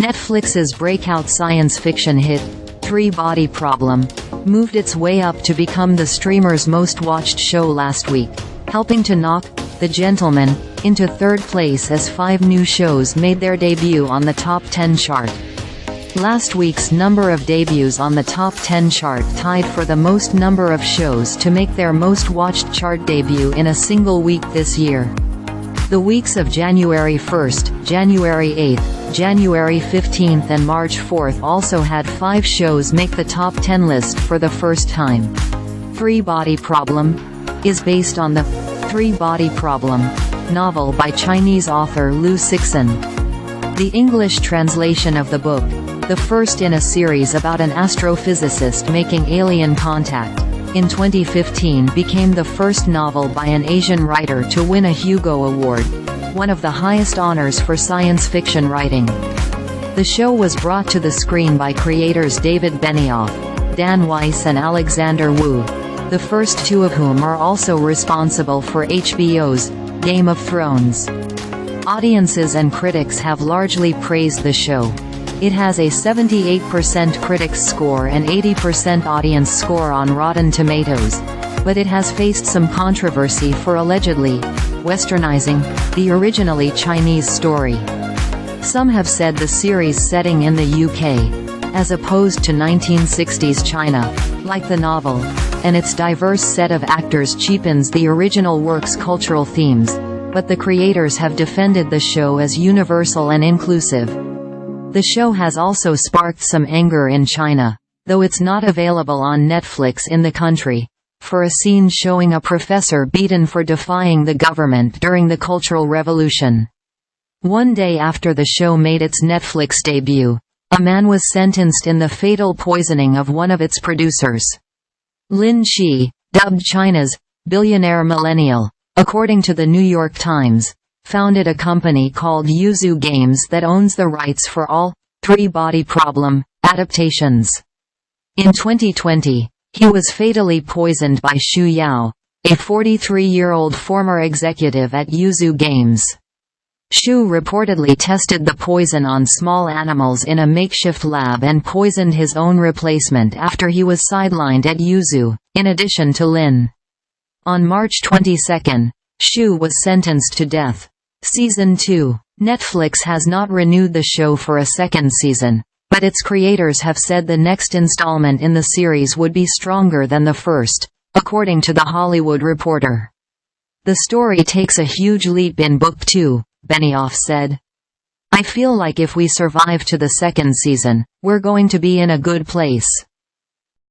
Netflix's breakout science fiction hit, Three-Body Problem, moved its way up to become the streamer's most-watched show last week, helping to knock The Gentleman into third place as 5 new shows made their debut on the top 10 chart. Last week's number of debuts on the top 10 chart tied for the most number of shows to make their most-watched chart debut in a single week this year. The weeks of January 1st, January 8th, January 15th and March 4th also had 5 shows make the top 10 list for the first time. Three-Body Problem is based on the Three-Body Problem novel by Chinese author Liu Cixin. The English translation of the book, the first in a series about an astrophysicist making alien contact, in 2015 became the first novel by an Asian writer to win a Hugo Award, one of the highest honors for science fiction writing. The show was brought to the screen by creators David Benioff, Weiss and Alexander Woo, the first 2 of whom are also responsible for HBO's Game of Thrones. Audiences and critics have largely praised the show. It has a 78% critics score and 80% audience score on Rotten Tomatoes, but it has faced some controversy for allegedly westernizing the originally Chinese story. Some have said the series setting in the UK, as opposed to 1960s China, like the novel, and its diverse set of actors cheapens the original work's cultural themes, but the creators have defended the show as universal and inclusive. The show has also sparked some anger in China, though it's not available on Netflix in the country, for a scene showing a professor beaten for defying the government during the Cultural Revolution. One day after the show made its Netflix debut, a man was sentenced in the fatal poisoning of one of its producers. Lin Qi, dubbed China's billionaire millennial, according to the New York Times, founded a company called Yoozoo Games that owns the rights for all Three-Body Problem adaptations. In 2020, he was fatally poisoned by Xu Yao, a 43-year-old former executive at Yoozoo Games. Xu reportedly tested the poison on small animals in a makeshift lab and poisoned his own replacement after he was sidelined at Yoozoo, in addition to Lin. On March 22, Xu was sentenced to death. Season 2. Netflix has not renewed the show for a second season, but its creators have said the next installment in the series would be stronger than the first, according to The Hollywood Reporter. The story takes a huge leap in Book 2, Benioff said. I feel like if we survive to the second season, we're going to be in a good place.